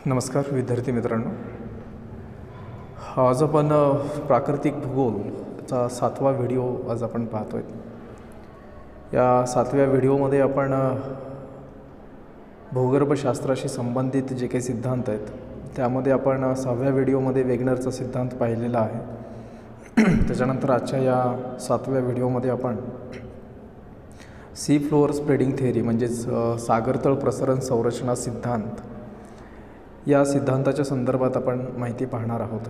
नमस्कार विद्यार्थी मित्रांनो, आज आपण प्राकृतिक भूगोलचा 7वा व्हिडिओ आज आपण पाहतोय. या 7व्या व्हिडिओमध्ये आपण भूगर्भशास्त्राशी संबंधित जे काही सिद्धांत आहेत त्यामध्ये आपण 6व्या व्हिडिओमध्ये वेगनरचा सिद्धांत पाहिलेला आहे. त्याच्यानंतर आजच्या या 7व्या व्हिडिओमध्ये आपण सी फ्लोअर स्प्रेडिंग थेअरी म्हणजेच सागरतळ प्रसरण संरचना सिद्धांत या सिद्धांताच्या संदर्भात आपण माहिती पाहणार आहोत.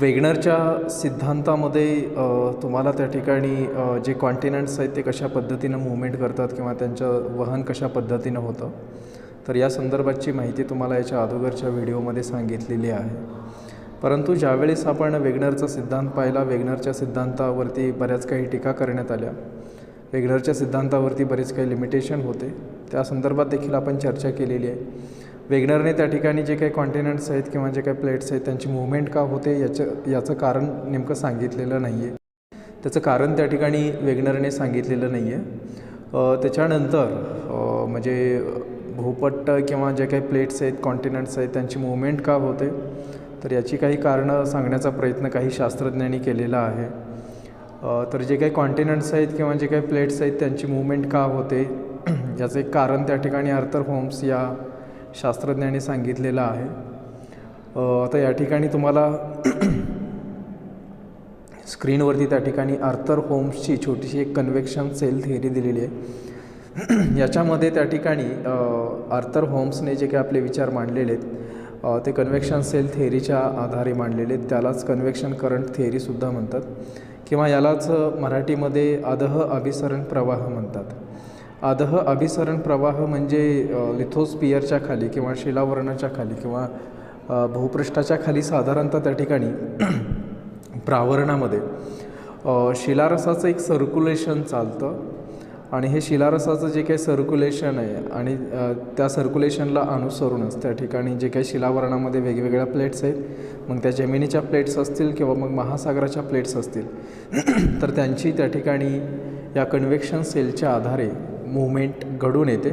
वेगनरच्या सिद्धांतामध्ये तुम्हाला त्या ठिकाणी जे कॉन्टिनेंट्स आहेत ते कशा पद्धतीनं मूव्हमेंट करतात किंवा त्यांचं वहन कशा पद्धतीनं होतं, तर या संदर्भाची माहिती तुम्हाला याच्या अगोदरच्या व्हिडिओमध्ये सांगितलेली आहे. परंतु ज्यावेळेस आपण वेगनरचा सिद्धांत पाहिला, वेगनरच्या सिद्धांतावरती बऱ्याच काही टीका करण्यात आल्या, वेगनरच्या सिद्धांतावरती बरेच काही लिमिटेशन होते, त्या संदर्भात देखील आपण चर्चा केलेली आहे. वेगनरने त्या ठिकाणी जे काही कॉन्टिनेंट्स आहेत किंवा जे काही प्लेट्स आहेत त्यांची मूव्हमेंट का होते याचं कारण नेमकं सांगितलेलं नाही आहे. त्याचं कारण त्या ठिकाणी वेगनरने सांगितलेलं नाही आहे. त्याच्यानंतर म्हणजे भूपट्ट किंवा जे काही प्लेट्स आहेत, कॉन्टिनेंट्स आहेत त्यांची मूव्हमेंट का होते, तर याची काही कारणं सांगण्याचा प्रयत्न काही शास्त्रज्ञांनी केलेला आहे. तर जे काही कॉन्टिनेंट्स आहेत किंवा जे काही प्लेट्स आहेत त्यांची मूव्हमेंट का होते याचं एक कारण त्या ठिकाणी आर्थर होम्स या शास्त्रज्ञांनी सांगितलेलं आहे. आता या ठिकाणी तुम्हाला स्क्रीनवरती त्या ठिकाणी आर्थर होम्सची छोटीशी एक कन्व्हेक्शन सेल थिअरी दिलेली आहे. याच्यामध्ये त्या ठिकाणी आर्थर होम्सने जे काही आपले विचार मांडलेले आहेत ते कन्व्हेक्शन सेल थिअरीच्या आधारे मांडलेले आहेत. त्यालाच कन्व्हेक्शन करंट थिअरीसुद्धा म्हणतात किंवा यालाच मराठीमध्ये अधः अभिसरण प्रवाह म्हणतात. अधः अभिसरण प्रवाह म्हणजे लिथोस्पियरच्या खाली किंवा शिलावरणाच्या खाली किंवा भूपृष्ठाच्या खाली साधारणतः त्या ठिकाणी प्रावरणामध्ये शिलारसाचं एक सर्क्युलेशन चालतं आणि हे शिलारसाचं जे काही सर्क्युलेशन आहे आणि त्या सर्क्युलेशनला अनुसरूनच त्या ठिकाणी जे काही शिलावरणामध्ये वेगवेगळ्या प्लेट्स आहेत, मग त्या जमिनीच्या प्लेट्स असतील किंवा मग महासागराच्या प्लेट्स असतील, तर त्यांची त्या ठिकाणी या कन्व्हेक्शन सेलच्या आधारे मूव्हमेंट घडून येते.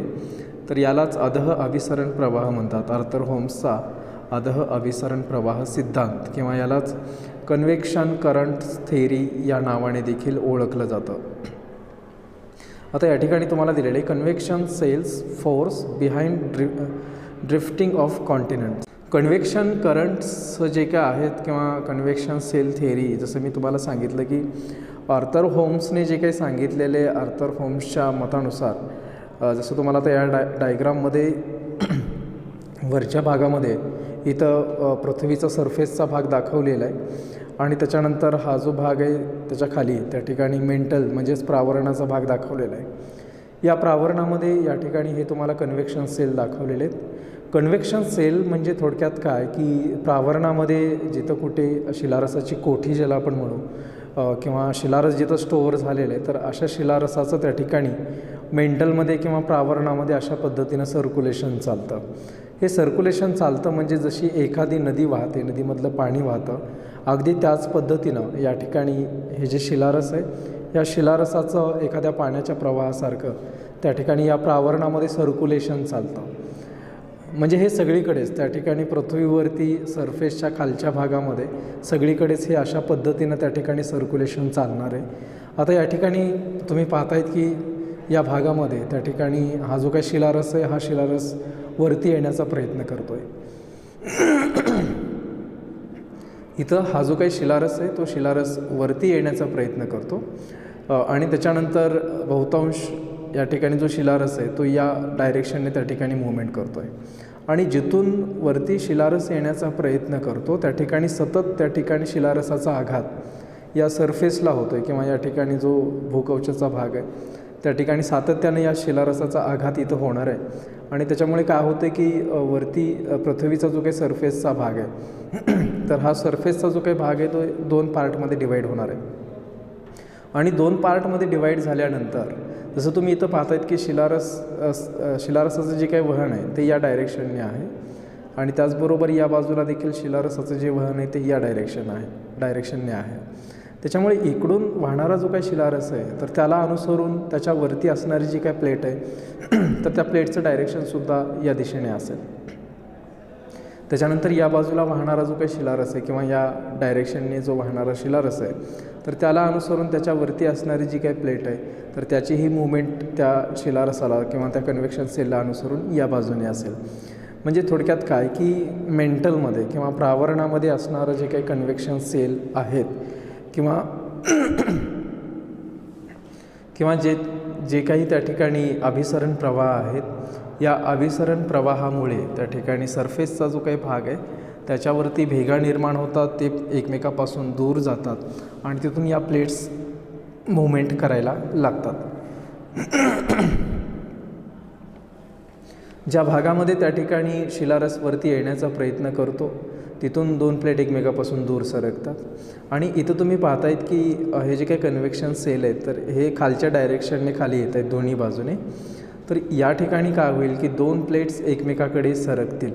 तर यालाच अधः अभिसरण प्रवाह म्हणतात. आर्थर होम्सचा अधः अभिसरण प्रवाह सिद्धांत किंवा यालाच कन्व्हेक्शन करंट थिअरी या नावाने देखील ओळखलं जातं. आता या ठिकाणी तुम्हाला दिलेले convection cells force behind drifting of continents. Convection currents जे काय आहेत किंवा कन्व्हेक्शन सेल थिअरी, जसं मी तुम्हाला सांगितलं की आर्थर होम्सने जे काही सांगितलेले आर्थर होम्सच्या मतानुसार, जसं तुम्हाला आता या डायग्राममध्ये वरच्या भागामध्ये इथं पृथ्वीचा सरफेसचा भाग दाखवलेला आहे आणि त्याच्यानंतर हा जो भाग आहे त्याच्या खाली त्या ठिकाणी मेंटल म्हणजेच प्रावरणाचा भाग दाखवलेला आहे. या प्रावरणामध्ये या ठिकाणी हे तुम्हाला कन्व्हेक्शन सेल दाखवलेले आहेत. कन्व्हेक्शन सेल म्हणजे थोडक्यात काय की प्रावरणामध्ये जिथं कुठे शिलारसाची कोठी ज्याला आपण म्हणू किंवा शिलारस जिथं स्टोअर झालेलं आहे, तर अशा शिलारसाचं त्या ठिकाणी मेंटलमध्ये किंवा प्रावरणामध्ये अशा पद्धतीनं सर्क्युलेशन चालतं. हे सर्क्युलेशन चालतं म्हणजे जशी एखादी नदी वाहते, नदीमधलं पाणी वाहतं, अगदी त्याच पद्धतीनं या ठिकाणी हे जे शिलारस आहे या शिलारसाचं एखाद्या पाण्याच्या प्रवाहासारखं त्या ठिकाणी या प्रावरणामध्ये सर्क्युलेशन चालतं. म्हणजे हे सगळीकडेच त्या ठिकाणी पृथ्वीवरती सरफेसच्या खालच्या भागामध्ये सगळीकडेच हे अशा पद्धतीनं त्या ठिकाणी सर्क्युलेशन चालणार आहे. आता या ठिकाणी तुम्ही पाहतायत की या भागामध्ये त्या ठिकाणी हा जो काही शिलारस आहे हा शिलारस वरती येण्याचा प्रयत्न करतो आहे. इथं हा जो काही शिलारस आहे तो शिलारस वरती येण्याचा प्रयत्न करतो आणि त्याच्यानंतर बहुतांश या ठिकाणी जो शिलारस आहे तो या डायरेक्शनने त्या ठिकाणी मूव्हमेंट करतो आहे आणि जिथून वरती शिलारस येण्याचा प्रयत्न करतो त्या ठिकाणी सतत त्या ठिकाणी शिलारसाचा आघात या सरफेसला होतो आहे किंवा या ठिकाणी जो भूकवचाचा भाग आहे त्या ठिकाणी सातत्याने या शिलारसाचा आघात इथं होणार आहे आणि त्याच्यामुळे काय होतं की वरती पृथ्वीचा जो काही सरफेसचा भाग आहे तर हा सरफेसचा जो काही भाग आहे तो 2 पार्टमध्ये डिवाईड होणार आहे आणि 2 पार्टमध्ये डिवाईड झाल्यानंतर जसं तुम्ही इथं पाहतायत की शिलारसाचं जे काही वहन आहे ते या डायरेक्शनने आहे आणि त्याचबरोबर या बाजूला देखील शिलारसाचं जे वहन आहे ते या डायरेक्शनने आहे. त्याच्यामुळे इकडून वाहणारा जो काही शिलारस आहे तर त्याला अनुसरून त्याच्यावरती असणारी जी काय प्लेट आहे तर त्या प्लेटचं डायरेक्शनसुद्धा या दिशेने असेल. त्याच्यानंतर या बाजूला वाहणारा जो काही शिलारस आहे किंवा या डायरेक्शनने जो वाहणारा शिलारस आहे तर त्याला अनुसरून त्याच्यावरती असणारी जी काही प्लेट आहे तर त्याचीही मुवमेंट त्या शिलारसाला किंवा त्या कन्व्हेक्शन सेलला अनुसरून या बाजूने असेल. म्हणजे थोडक्यात काय की मेंटलमध्ये किंवा प्रावरणामध्ये असणारं जे काही कन्व्हेक्शन सेल आहेत किंवा किंवा जे काही त्या ठिकाणी अभिसरण प्रवाह आहेत या अभिसरण प्रवाहामुळे त्या ठिकाणी सरफेसचा जो काही भाग आहे त्याच्यावरती भेगा निर्माण होतात, ते एकमेकापासून दूर जातात आणि तिथून या प्लेट्स मूव्हमेंट करायला लागतात. ज्या भागामध्ये त्या ठिकाणी शिलारस वरती येण्याचा प्रयत्न करतो तिथून दोन प्लेट एकमेकापासून दूर सरकतात. आणि इथं तुम्ही पाहतायत की हे जे काही कन्व्हेक्शन सेल आहेत तर हे खालच्या डायरेक्शनने खाली येत आहेत दोन्ही बाजूने. तर या ठिकाणी काय होईल की दोन प्लेट्स एकमेकाकडे सरकतील.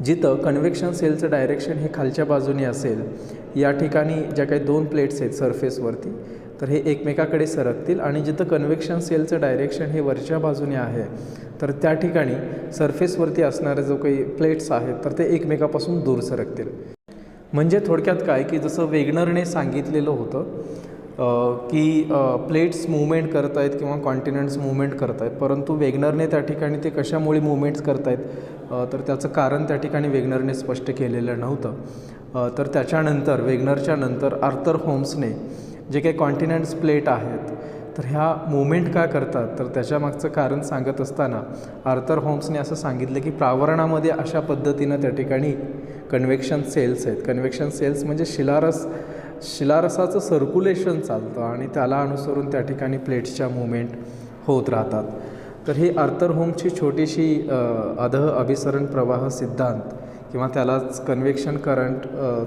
जिथं कन्व्हेक्शन सेलचं डायरेक्शन हे खालच्या बाजूने असेल या ठिकाणी ज्या काही दोन प्लेट्स आहेत सरफेसवरती तर हे एकमेकाकडे सरकतील आणि जिथं कन्व्हेक्शन सेलचं डायरेक्शन हे वरच्या बाजूने आहे तर त्या ठिकाणी सरफेसवरती असणारे जो काही प्लेट्स आहेत तर ते एकमेकापासून दूर सरकतील. म्हणजे थोडक्यात काय की जसं वेगनरने सांगितलेलं होतं की प्लेट्स मूवमेंट करत आहेत किंवा कॉन्टिनेंट्स मूवमेंट करत आहेत, परंतु वेगनरने त्या ठिकाणी ते कशामुळे मूवमेंट्स करत आहेत तर त्याचं कारण त्या ठिकाणी वेगनरने स्पष्ट केलेलं नव्हतं. तर त्याच्यानंतर वेगनरच्या नंतर आर्थर होम्सने जे काही कॉन्टिनेंट्स प्लेट आहेत तर ह्या मूवमेंट का करतात तर त्याच्यामागचं कारण सांगत असताना आर्थर होम्सने असं सांगितलं की प्रावरणामध्ये अशा पद्धतीनं त्या ठिकाणी कन्व्हेक्शन सेल्स आहेत. कन्व्हेक्शन सेल्स म्हणजे शिलारसाचं सर्क्युलेशन चालतं आणि त्याला अनुसरून त्या ठिकाणी प्लेट्सच्या मूवमेंट होत राहतात. तर ही आर्थर होम्सची छोटीशी अभिसरण प्रवाह सिद्धांत किंवा त्यालाच कन्व्हेक्शन करंट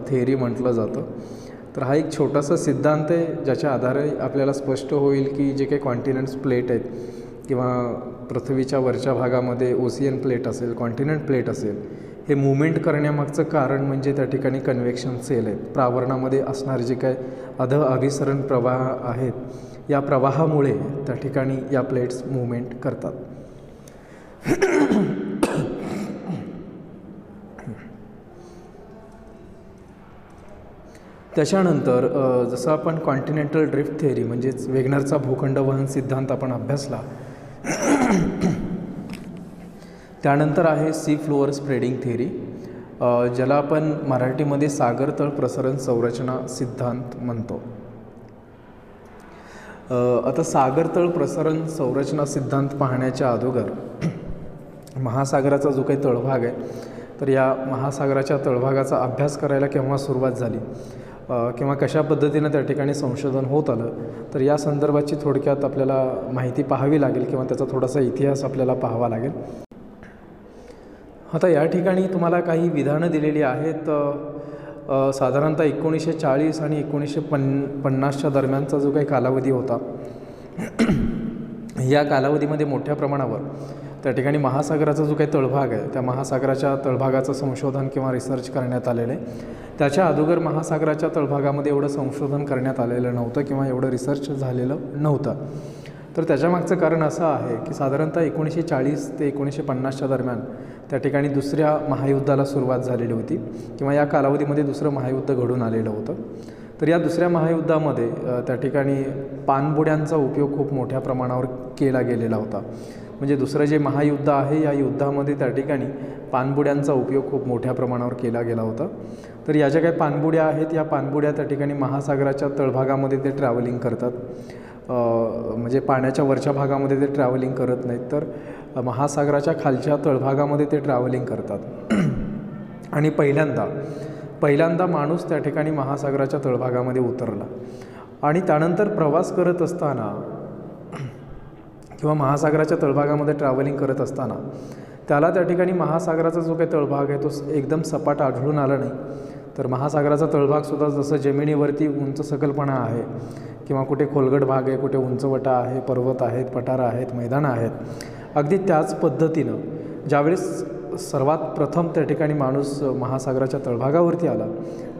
थेअरी म्हटलं जातं. तर हा एक छोटासा सिद्धांत आहे ज्याच्या आधारे आपल्याला स्पष्ट होईल की जे काही कॉन्टिनेंट्स प्लेट आहेत किंवा पृथ्वीच्या वरच्या भागामध्ये ओशियन प्लेट असेल, कॉन्टिनेंट प्लेट असेल, हे मूवमेंट करण्यामागचं कारण म्हणजे त्या ठिकाणी कन्व्हेक्शन सेल आहेत. प्रावरणामध्ये असणारे जे काय अभिसरण प्रवाह आहेत या प्रवाहामुळे त्या ठिकाणी या प्लेट्स मूवमेंट करतात. त्याच्यानंतर जसं आपण कॉन्टिनेंटल ड्रिफ्ट थेअरी म्हणजेच वेगनरचा भूखंड वहन सिद्धांत आपण अभ्यासला, त्यानंतर आहे सी फ्लोअर स्प्रेडिंग थेअरी ज्याला आपण मराठीमध्ये सागरतळ प्रसरण संरचना सिद्धांत म्हणतो. आता सागरतळ प्रसरण संरचना सिद्धांत पाहण्याच्या अगोदर महासागराचा जो काही तळभाग आहे तर या महासागराच्या तळभागाचा अभ्यास करायला केव्हा सुरुवात झाली किंवा कशा पद्धतीनं त्या ठिकाणी संशोधन होत आलं तर या संदर्भाची थोडक्यात आपल्याला माहिती पाहावी लागेल किंवा त्याचा थोडासा इतिहास आपल्याला पाहावा लागेल. आता या ठिकाणी तुम्हाला काही विधानं दिलेली आहेत. साधारणतः 1940 आणि 1950च्या दरम्यानचा जो काही कालावधी होता या कालावधीमध्ये मोठ्या प्रमाणावर त्या ठिकाणी महासागराचा जो काही तळभाग आहे त्या महासागराच्या तळभागाचं संशोधन किंवा रिसर्च करण्यात आलेलं आहे. त्याच्या अगोदर महासागराच्या तळभागामध्ये एवढं संशोधन करण्यात आलेलं नव्हतं किंवा एवढं रिसर्च झालेलं नव्हतं. तर त्याच्यामागचं कारण असं आहे की साधारणतः 1940 ते 1950च्या दरम्यान त्या ठिकाणी दुसऱ्या महायुद्धाला सुरुवात झालेली होती किंवा या कालावधीमध्ये दुसरं महायुद्ध घडून आलेलं होतं. तर या दुसऱ्या महायुद्धामध्ये त्या ठिकाणी पाणबुड्यांचा उपयोग खूप मोठ्या प्रमाणावर केला गेलेला होता. म्हणजे दुसरं जे महायुद्ध आहे या युद्धामध्ये त्या ठिकाणी पाणबुड्यांचा उपयोग खूप मोठ्या प्रमाणावर केला गेला होता. तर या ज्या काही पाणबुड्या आहेत या पाणबुड्या त्या ठिकाणी महासागराच्या तळभागामध्ये ते ट्रॅव्हलिंग करतात. म्हणजे पाण्याच्या वरच्या भागामध्ये ते ट्रॅव्हलिंग करत नाहीत तर महासागराच्या खालच्या तळभागामध्ये ते ट्रॅव्हलिंग करतात. आणि पहिल्यांदा माणूस त्या ठिकाणी महासागराच्या तळभागामध्ये उतरला आणि त्यानंतर प्रवास करत असताना किंवा महासागराच्या तळभागामध्ये ट्रॅव्हलिंग करत असताना त्याला त्या ठिकाणी महासागराचा जो काही तळभाग आहे तो एकदम सपाट आढळून आला नाही. तर महासागराचा तळभागसुद्धा जसं जमिनीवरती उंच सकलपणा आहे किंवा कुठे खोलगट भाग आहे, कुठे उंचवटा आहे, पर्वत आहेत, पठारं आहेत, मैदानं आहेत, अगदी त्याच पद्धतीनं ज्यावेळेस सर्वात प्रथम त्या ठिकाणी माणूस महासागराच्या तळभागावरती आला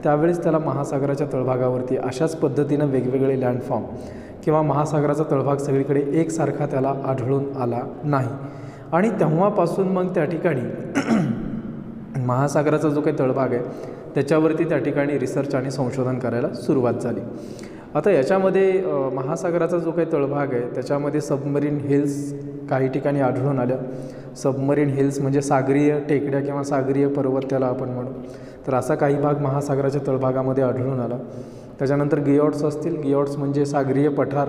त्यावेळेस त्याला महासागराच्या तळभागावरती अशाच पद्धतीनं वेगवेगळे लँडफॉर्म किंवा महासागराचा तळभाग सगळीकडे एकसारखा त्याला आढळून आला नाही. आणि तेव्हापासून मग त्या ठिकाणी महासागराचा जो काही तळभाग आहे त्याच्यावरती त्या ठिकाणी रिसर्च आणि संशोधन करायला सुरुवात झाली. आता याच्यामध्ये महासागराचा जो काही तळभाग आहे त्याच्यामध्ये सबमरीन हिल्स काही ठिकाणी आढळून आल्या. सबमरीन हिल्स म्हणजे सागरीय टेकड्या किंवा सागरीय पर्वत त्याला आपण म्हणू. तर असा काही भाग महासागराच्या तळभागामध्ये आढळून आला. त्याच्यानंतर गियॉट्स असतील, गियॉट्स म्हणजे सागरीय पठार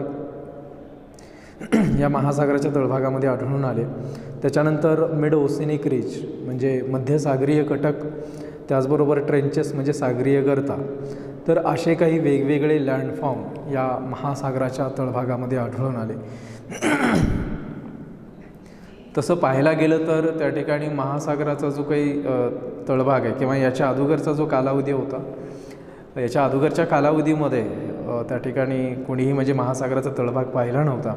या महासागराच्या तळभागामध्ये आढळून आले. त्याच्यानंतर मिड ओशिनिक रिज म्हणजे मध्यसागरीय कटक, त्याचबरोबर ट्रेंचेस म्हणजे सागरीय गर्ता. तर असे काही वेगवेगळे लँडफॉर्म या महासागराच्या तळभागामध्ये आढळून आले. तसं पाहायला गेलं तर त्या ठिकाणी महासागराचा जो काही तळभाग आहे किंवा याच्या अगोदरचा जो कालावधी होता, याच्या अगोदरच्या कालावधीमध्ये त्या ठिकाणी कोणीही म्हणजे महासागराचा तळभाग पाहिला नव्हता.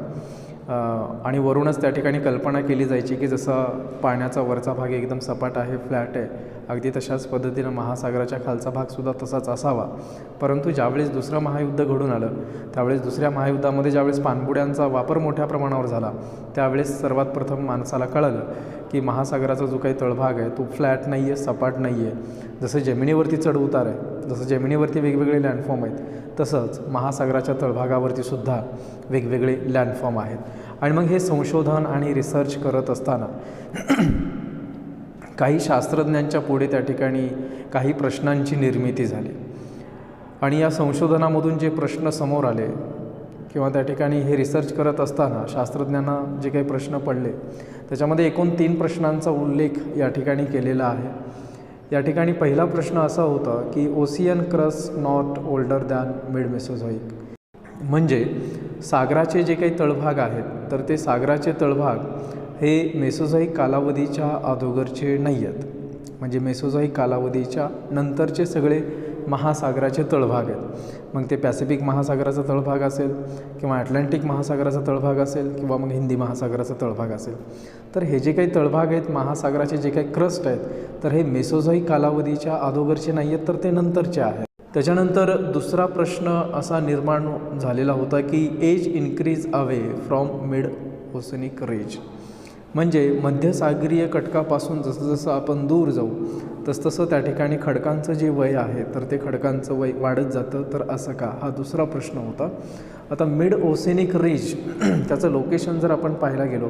आणि वरूनच त्या ठिकाणी कल्पना केली जायची की जसं पाण्याचा वरचा भाग एकदम सपाट आहे, फ्लॅट आहे, अगदी तशाच पद्धतीनं महासागराच्या खालचा भागसुद्धा तसाच असावा. परंतु ज्यावेळेस दुसरं महायुद्ध घडून आलं त्यावेळेस दुसऱ्या महायुद्धामध्ये ज्यावेळेस पाणबुड्यांचा वापर मोठ्या प्रमाणावर झाला त्यावेळेस सर्वात प्रथम माणसाला कळलं की महासागराचा जो काही तळभाग आहे तो फ्लॅट नाही आहे, सपाट नाही आहे. जसं जमिनीवरती चढ उतार आहे, जसं जमिनीवरती वेगवेगळे लँडफॉर्म आहेत, तसंच महासागराच्या तळभागावरती सुद्धा वेगवेगळे लँडफॉर्म आहेत. आणि मग हे संशोधन आणि रिसर्च करत असताना काही शास्त्रज्ञांच्या पुढे त्या ठिकाणी काही प्रश्नांची निर्मिती झाली. आणि या संशोधनामधून जे प्रश्न समोर आले किंवा त्या ठिकाणी हे रिसर्च करत असताना शास्त्रज्ञांना जे काही प्रश्न पडले त्याच्यामध्ये एकूण 3 प्रश्नांचा उल्लेख या ठिकाणी केलेला आहे. या ठिकाणी पहिला प्रश्न असा होता की ocean crust not older than mid Mesozoic, म्हणजे सागराचे जे काही तळभाग आहेत तर ते सागराचे तळभाग हे मेसोझोइक कालावधीच्या अगोदरचे नाही आहेत. म्हणजे मेसोझोइक कालावधीच्या नंतरचे सगळे महासागराचे तळभाग आहेत. मग ते पॅसिफिक महासागराचा तळभाग असेल किंवा अटलांटिक महासागराचा तळभाग असेल किंवा मग हिंदी महासागराचा तळभाग असेल. तर हे जे काही तळभाग आहेत महासागराचे जे काही क्रस्ट आहेत तर हे मेसोझोइक कालावधीच्या अगोदरचे नाही आहेत, तर ते नंतरचे आहेत. त्याच्यानंतर दुसरा प्रश्न असा निर्माण झालेला होता की age increase away from mid oceanic ridge, म्हणजे मध्यसागरीय कटकापासून जसं जसं आपण दूर जाऊ तसतसं त्या ठिकाणी खडकांचं जे वय आहे तर ते खडकांचं वय वाढत जातं. तर असं का, हा दुसरा प्रश्न होता. आता मिड ओशिनिक रिज त्याचं लोकेशन जर आपण पाहायला गेलो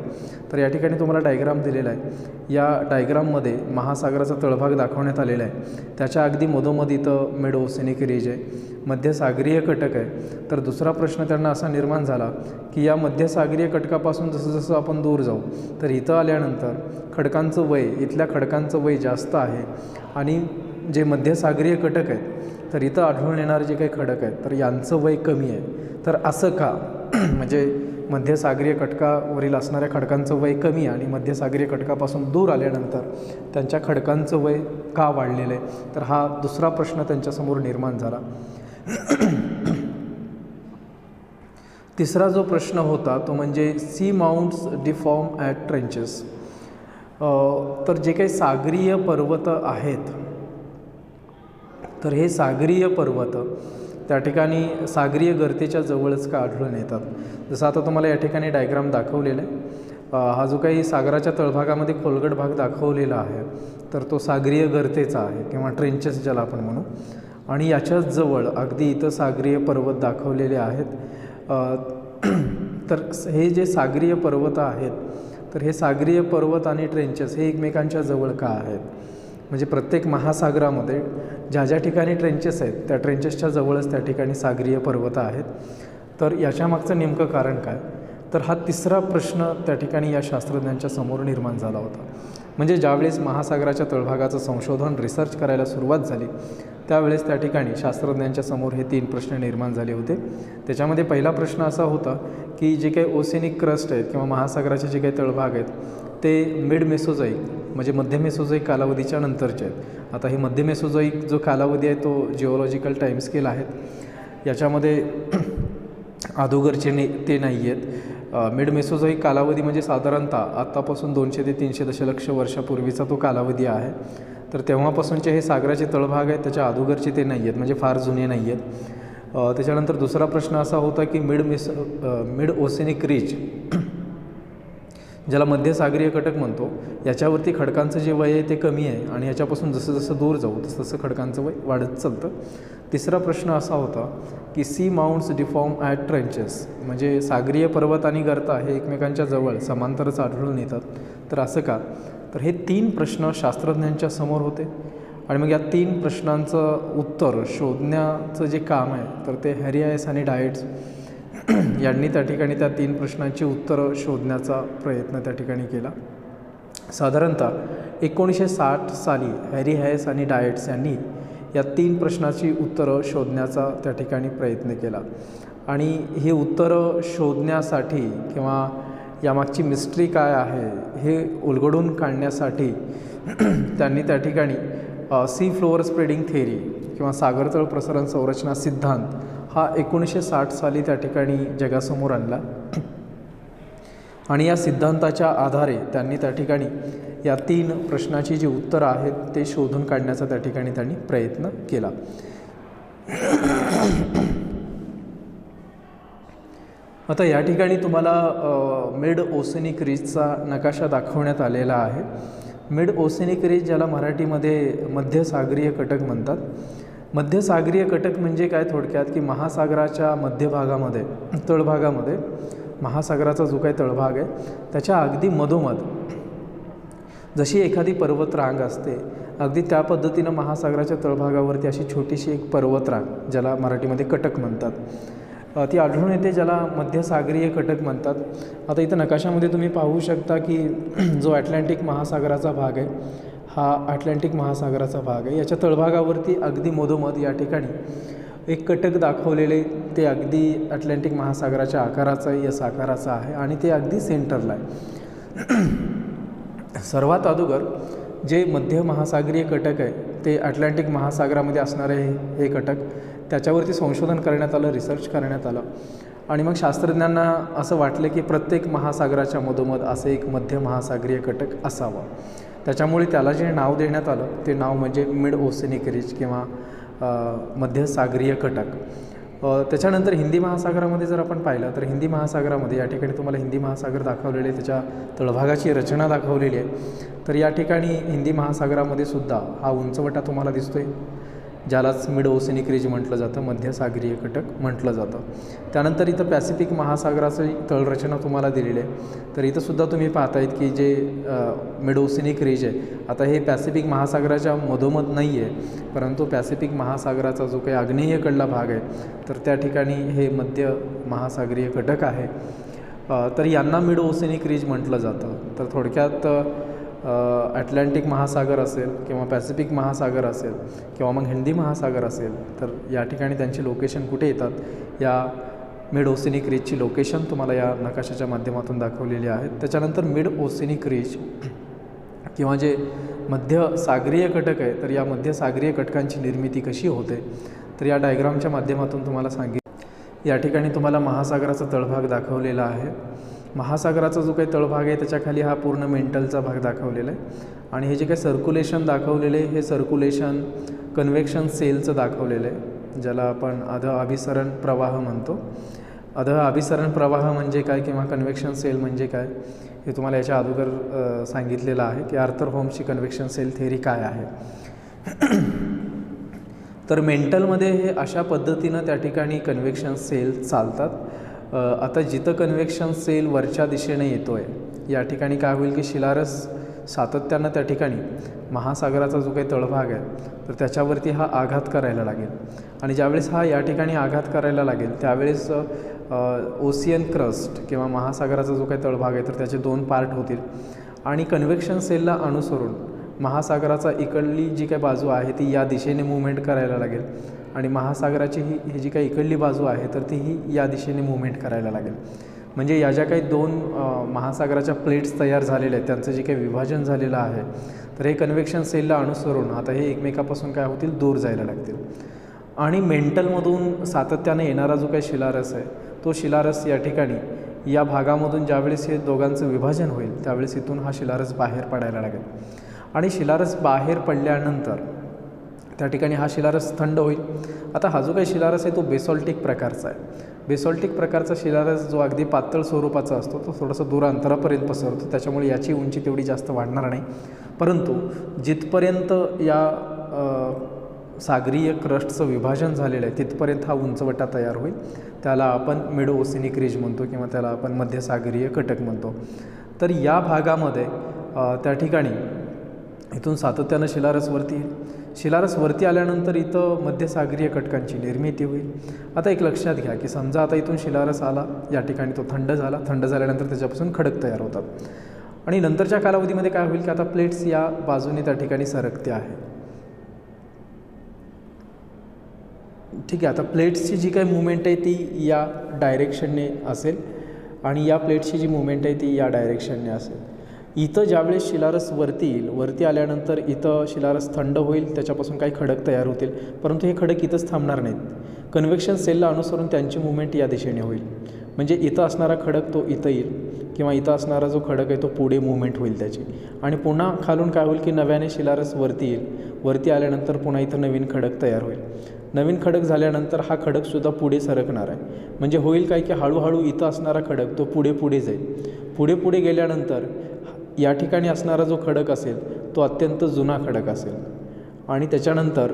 तर या ठिकाणी तुम्हाला डायग्राम दिलेला आहे. या डायग्राममध्ये महासागराचा तळभाग दाखवण्यात आलेला आहे. त्याच्या अगदी मधोमध इथं मिड ओशिनिक रिज आहे, मध्यसागरीय कटक आहे. तर दुसरा प्रश्न त्यांना असा निर्माण झाला की या मध्यसागरीय कटकापासून जसं जसं आपण दूर जाऊ तर इथं आल्यानंतर खडकांचं वय, इथल्या खडकांचं वय जास्त आहे आणि जे मध्यसागरीय कटक आहेत तर इथं आढळून येणारे जे काही खडक आहेत तर यांचं वय कमी आहे. तर असं का, म्हणजे मध्यसागरीय कटकावरील असणाऱ्या खडकांचं वय कमी आणि मध्यसागरीय कटकापासून दूर आल्यानंतर त्यांच्या खडकांचं वय का वाढलेलं आहे, तर हा दुसरा प्रश्न त्यांच्यासमोर निर्माण झाला. तिसरा जो प्रश्न होता तो म्हणजे seamounts deform at trenches, तर जे काही सागरीय पर्वत आहेत तर हे सागरीय पर्वत त्या ठिकाणी सागरीय गर्तेच्या जवळच का आढळून येतात. जसं आता तुम्हाला या ठिकाणी डायग्राम दाखवलेला आहे. हा जो काही सागराच्या तळभागामध्ये खोलगट भाग दाखवलेला आहे तर तो सागरीय गर्तेचा आहे किंवा ट्रेंचेस ज्याला आपण म्हणू. आणि याच्याच जवळ अगदी इथं सागरीय पर्वत दाखवलेले आहेत. तर हे जे सागरीय पर्वत आहेत तर हे सागरीय पर्वत आणि ट्रेंचेस हे एकमेकांच्या जवळ का आहेत, म्हणजे प्रत्येक महासागरामध्ये ज्या ज्या ठिकाणी ट्रेंचेस आहेत त्या ट्रेंचेसच्या जवळच त्या ठिकाणी सागरीय पर्वत आहेत. तर याच्यामागचं नेमकं कारण काय, तर हा तिसरा प्रश्न त्या ठिकाणी या शास्त्रज्ञांच्या समोर निर्माण झाला होता. म्हणजे ज्यावेळेस महासागराच्या तळभागाचं संशोधन रिसर्च करायला सुरुवात झाली त्यावेळेस त्या ठिकाणी शास्त्रज्ञांच्या समोर हे 3 प्रश्न निर्माण झाले होते. त्याच्यामध्ये पहिला प्रश्न असा होता की जे काही ओशिनिक क्रस्ट आहेत किंवा महासागराचे जे काही तळभाग आहेत ते मिड मेसोझोइक म्हणजे मध्य मेसोझोइक कालावधीच्या नंतरचे आहेत. आता हे मध्य मेसोझोइक जो कालावधी आहे तो जिओलॉजिकल टाईमस्केल आहेत. याच्यामध्ये अगोदरचे ते नाही आहेत. मिड मेसोझोइक कालावधी म्हणजे साधारणतः आत्तापासून 200 ते 300 दशलक्ष वर्षापूर्वीचा तो कालावधी आहे. तर तेव्हापासूनचे हे सागराचे तळभाग आहेत, त्याच्या अगोदरचे ते नाही आहेत, म्हणजे फार जुने नाही आहेत. त्याच्यानंतर दुसरा प्रश्न असा होता की मिड ओसेनिक रिज, ज्याला मध्यसागरीय कटक म्हणतो, याच्यावरती खडकांचं जे वय आहे ते कमी आहे आणि याच्यापासून जसं जसं दूर जाऊ तसं तसं खडकांचं वय वाढत चालतं. तिसरा प्रश्न असा होता की seamounts deform at trenches, म्हणजे सागरीय पर्वत आणि गर्ता हे एकमेकांच्या जवळ समांतरच आढळून येतात, तर असं का? तर हे 3 प्रश्न शास्त्रज्ञांच्या समोर होते आणि मग या 3 प्रश्नांचं उत्तर शोधण्याचं जे काम आहे तर ते हॅरियास आणि डाएट्स यांनी त्या ठिकाणी त्या 3 प्रश्नांची उत्तरं शोधण्याचा प्रयत्न त्या ठिकाणी केला. साधारणतः 1960 साली हॅरी हॅस आणि डाएट्स यांनी या 3 प्रश्नाची उत्तरं शोधण्याचा त्या ठिकाणी प्रयत्न केला आणि ही उत्तरं शोधण्यासाठी किंवा यामागची मिस्ट्री काय आहे हे उलगडून काढण्यासाठी त्यांनी त्या ठिकाणी सी फ्लोअर स्प्रेडिंग थेरी किंवा सागरतळ प्रसरण संरचना सिद्धांत हा 1960 साली त्या ठिकाणी जगासमोर आणला आणि या सिद्धांताच्या आधारे त्यांनी त्या ठिकाणी या 3 प्रश्नाची जी उत्तरं आहेत ते शोधून काढण्याचा त्या ठिकाणी त्यांनी प्रयत्न केला. आता या ठिकाणी तुम्हाला मिड ओसेनिक रिजचा नकाशा दाखवण्यात आलेला आहे. मिड ओसेनिक रिज ज्याला मराठीमध्ये मध्यसागरीय कटक म्हणतात. मध्यसागरीय कटक म्हणजे काय थोडक्यात की महासागराच्या मध्यभागामध्ये तळभागामध्ये महासागराचा जो काही तळभाग आहे त्याच्या अगदी मधोमध जशी एखादी पर्वतरांग असते अगदी त्या पद्धतीनं महासागराच्या तळभागावरती अशी छोटीशी एक पर्वतरांग ज्याला मराठीमध्ये कटक म्हणतात ती आढळून येते, ज्याला मध्यसागरीय कटक म्हणतात. आता इथं नकाशामध्ये तुम्ही पाहू शकता की जो अटलांटिक महासागराचा भाग आहे हा अटलांटिक महासागराचा भाग आहे, याच्या तळभागावरती अगदी मधोमध या ठिकाणी एक कटक दाखवलेले, ते अगदी अटलांटिक महासागराच्या आकाराचा यस आकाराचा आहे आणि ते अगदी सेंटरला आहे. सर्वात अगोदर जे मध्य महासागरीय कटक आहे ते अटलांटिक महासागरामध्ये असणारे हे कटक त्याच्यावरती संशोधन करण्यात आलं, रिसर्च करण्यात आलं आणि मग शास्त्रज्ञांना असं वाटलं की प्रत्येक महासागराच्या मधोमध असं एक मध्य महासागरीय कटक असावं. त्याच्यामुळे त्याला जे नाव देण्यात आलं ते नाव म्हणजे मिड ओसेनिक रिज किंवा मध्यसागरीय कटक. त्याच्यानंतर हिंदी महासागरामध्ये जर आपण पाहिलं तर हिंदी महासागरामध्ये या ठिकाणी तुम्हाला हिंदी महासागर दाखवलेले, त्याच्या तळभागाची रचना दाखवलेली आहे. तर या ठिकाणी हिंदी महासागरामध्ये सुद्धा हा उंचवटा तुम्हाला दिसतोय, ज्यालाच मिड ओसेनिक रिज म्हटलं जातं, मध्यसागरीय कटक म्हटलं जातं. त्यानंतर इथं पॅसिफिक महासागराची तळरचना तुम्हाला दिलेली आहे. तर इथंसुद्धा तुम्ही पाहतायत की जे मिड ओसेनिक रिज आहे आता हे पॅसिफिक महासागराच्या मधोमध नाही आहे, परंतु पॅसिफिक महासागराचा जो काही आग्नेयेकडला भाग आहे तर त्या ठिकाणी हे मध्य महासागरीय कटक आहे. तर यांना मिड ओसेनिक रिज म्हटलं जातं. तर थोडक्यात अटलांटिक महासागर असेल किंवा पॅसिफिक महासागर असेल किंवा मग हिंदी महासागर असेल तर या ठिकाणी त्यांची लोकेशन कुठे येतात, या मिड ओसेनिक रिजची लोकेशन तुम्हाला या नकाशाच्या माध्यमातून दाखवलेली आहेत. त्याच्यानंतर मिड ओसेनिक रिज किंवा जे मध्य सागरीय कटक आहे तर या मध्य सागरीय कटकांची निर्मिती कशी होते तर या डायग्रामच्या माध्यमातून तुम्हाला या ठिकाणी तुम्हाला महासागराचा तळभाग दाखवलेला आहे. महासागराचा जो काही तळभाग आहे त्याच्याखाली हा पूर्ण मेंटलचा भाग दाखवलेला आहे आणि हे जे काही सर्क्युलेशन दाखवलेलं आहे हे सर्क्युलेशन कन्व्हेक्शन सेलचं दाखवलेलं आहे, ज्याला आपण अभिसरण प्रवाह म्हणतो. अभिसरण प्रवाह म्हणजे काय किंवा कन्व्हेक्शन सेल म्हणजे काय हे तुम्हाला याच्या अगोदर सांगितलेलं आहे की आर्थर होम्सची कन्व्हेक्शन सेल थेअरी काय आहे. तर मेंटलमध्ये हे अशा पद्धतीनं त्या ठिकाणी कन्व्हेक्शन सेल चालतात. आता जिथं कन्व्हेक्शन सेल वरच्या दिशेने येतो आहे या ठिकाणी काय होईल की शिलारस सातत्यानं त्या ठिकाणी महासागराचा जो काही तळभाग आहे तर त्याच्यावरती हा आघात करायला लागेल आणि ज्यावेळेस हा या ठिकाणी आघात करायला लागेल त्यावेळेस ओशियन क्रस्ट किंवा महासागराचा जो काही तळभाग आहे तर त्याचे 2 पार्ट होतील आणि कन्व्हेक्शन सेलला अनुसरून महासागराचा इकडली जी काही बाजू आहे ती या दिशेने मूव्हमेंट करायला लागेल आणि महासागराची ही जी काही इकडली बाजू आहे तर तीही या दिशेने मूव्हमेंट करायला लागेल. म्हणजे या ज्या काही 2 महासागराच्या प्लेट्स तयार झालेल्या आहेत त्यांचं जे काही विभाजन झालेलं आहे तर हे कन्व्हेक्शन सेलला अनुसरून आता हे एकमेकापासून काय होतील, दूर जायला लागतील आणि मेंटलमधून सातत्याने येणारा जो काही शिलारस आहे तो शिलारस या ठिकाणी या भागामधून ज्यावेळेस हे दोघांचं विभाजन होईल त्यावेळेस इथून हा शिलारस बाहेर पडायला लागेल आणि शिलारस बाहेर पडल्यानंतर त्या ठिकाणी हा शिलारस थंड होईल. आता हा जो काही शिलारस आहे तो बेसॉल्टिक प्रकारचा आहे. बेसॉल्टिक प्रकारचा शिलारस जो अगदी पातळ स्वरूपाचा असतो तो थोडासा दूर अंतरापर्यंत पसरतो, त्याच्यामुळे याची उंची तेवढी जास्त वाढणार नाही. परंतु जिथपर्यंत या सागरीय क्रस्टचं विभाजन झालेलं आहे तिथपर्यंत हा उंचवटा तयार होईल. त्याला आपण मिड ओशिनिक रिज म्हणतो किंवा त्याला आपण मध्यसागरीय कटक म्हणतो. तर या भागामध्ये त्या ठिकाणी इथून सातत्यानं शिलारस वरती येईल. शिलारस वरती आल्यानंतर इथं मध्यसागरीय कटकांची निर्मिती होईल. आता एक लक्षात घ्या की समजा आता इथून शिलारस आला, या ठिकाणी तो थंड झाला, थंड झाल्यानंतर त्याच्यापासून खडक तयार होतात आणि नंतरच्या कालावधीमध्ये काय होईल की आता प्लेट्स या बाजूने त्या ठिकाणी सरकते आहे. ठीक आहे, आता प्लेट्सची जी काही मुवमेंट आहे ती या डायरेक्शनने असेल आणि या प्लेट्सची जी मुवमेंट आहे ती या डायरेक्शनने असेल. इथं ज्यावेळेस शिलारस वरती येईल, वरती आल्यानंतर इथं शिलारस थंड होईल, त्याच्यापासून काही खडक तयार होतील, परंतु हे खडक इथंच थांबणार नाहीत. कन्व्हेक्शन सेलला अनुसरून त्यांची मुवमेंट या दिशेने होईल. म्हणजे इथं असणारा खडक तो इथं येईल किंवा इथं असणारा जो खडक आहे तो पुढे मुवमेंट होईल त्याची, आणि पुन्हा खालून काय होईल की नव्याने शिलारस वरती येईल. वरती आल्यानंतर पुन्हा इथं नवीन खडक तयार होईल. नवीन खडक झाल्यानंतर हा खडकसुद्धा पुढे सरकणार आहे. म्हणजे होईल काय की हळूहळू इथं असणारा खडक तो पुढे पुढे जाईल. पुढे पुढे गेल्यानंतर या ठिकाणी असणारा जो खडक असेल तो अत्यंत जुना खडक असेल आणि त्याच्यानंतर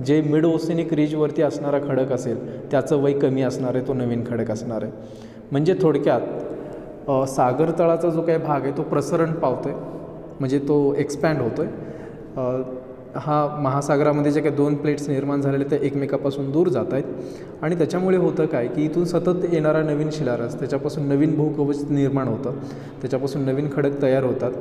जे मिड ओशिनिक रिजवरती असणारा खडक असेल त्याचं वय कमी असणार आहे, तो नवीन खडक असणार आहे. म्हणजे थोडक्यात सागर तळाचा जो काही भाग आहे तो प्रसरण पावतो आहे, म्हणजे तो एक्सपॅन्ड होतो आहे. हा महासागरामध्ये जे काही 2 प्लेट्स निर्माण झालेले ते एकमेकापासून दूर जात आहेत आणि त्याच्यामुळे होतं काय की इथून सतत येणारा नवीन शिलारस, त्याच्यापासून नवीन भूकवच निर्माण होतं, त्याच्यापासून नवीन खडक तयार होतात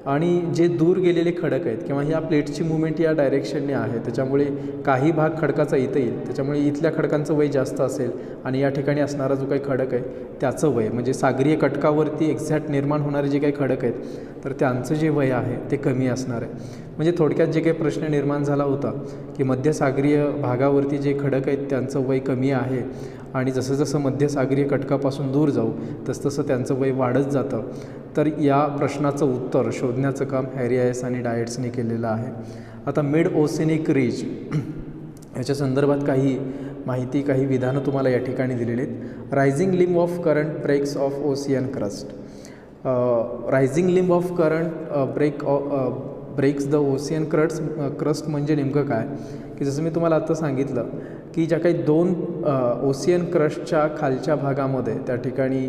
आणि जे दूर गेलेले खडक आहेत किंवा ह्या प्लेट्सची मुवमेंट या डायरेक्शनने आहे, त्याच्यामुळे काही भाग खडकाचा इथं येईल, त्याच्यामुळे इथल्या खडकांचं वय जास्त असेल आणि या ठिकाणी असणारा जो काही खडक आहे त्याचं वय, म्हणजे सागरीय कटकावरती एक्झॅक्ट निर्माण होणारे जे काही खडक आहेत तर त्यांचं जे वय आहे ते कमी असणार आहे. म्हणजे थोडक्यात जे काही प्रश्न निर्माण झाला होता की मध्यसागरीय भागावरती जे खडक आहेत त्यांचं वय कमी आहे आणि जसं जसं मध्यसागरीय कटकापासून दूर जाऊ तसतसं त्यांचं वय वाढत जातं, तर या प्रश्नाचं उत्तर शोधण्याचं काम हॅरियास आणि डायट्सने केलेलं आहे. आता मिड ओशिनिक रिज याच्या संदर्भात काही माहिती, काही विधानं तुम्हाला या ठिकाणी दिलेली आहेत. Rising limb of current breaks of ocean crust. Rising limb of current breaks the ocean crust म्हणजे नेमकं काय की जसं मी तुम्हाला आत्ता सांगितलं की ज्या काही 2 ओशियन क्रस्टच्या खालच्या भागामध्ये त्या ठिकाणी